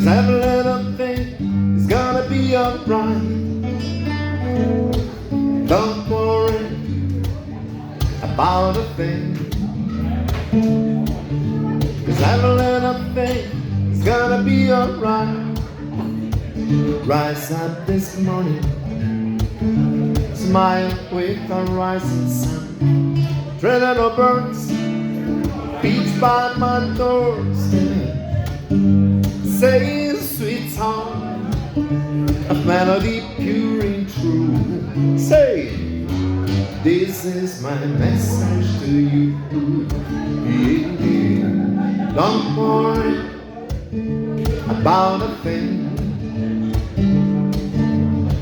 'cause every little thing is gonna be alright. Don't worry about a thing, 'cause every little thing is gonna be alright. Rise up this morning, smile with the rising sun. Three little birds beach by my doorstep, say a sweet song of melody pure and true. Say, this is my message to you. Yeah. Don't worry about a thing,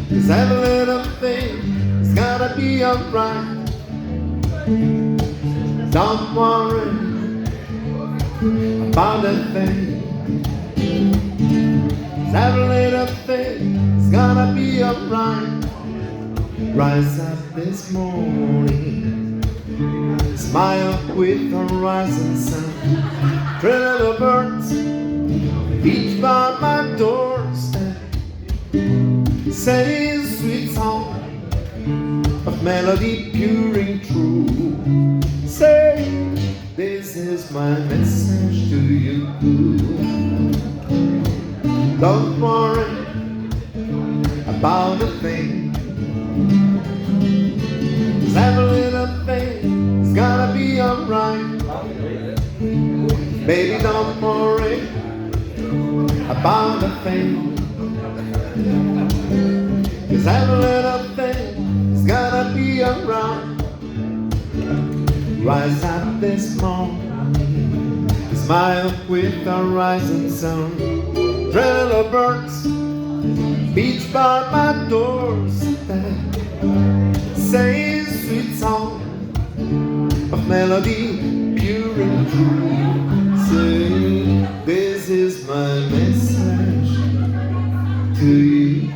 'cause every little thing is gonna be alright. Don't worry about a thing, 'cause every little thing is gonna be alright. Rise up this morning, smile with the rising sun. Three little birds each by my doorstep, say a sweet song of melody pure and true. Say, this is my message to you. Don't worry about a thing, 'cause every little thing is gonna be alright. Baby, don't worry about a thing, 'cause every little thing is gonna be alright. Rise up this morning, smile with the rising sun. Three little birds beach by my doorstep, say a sweet song of melody pure and true. Say, this is my message to you.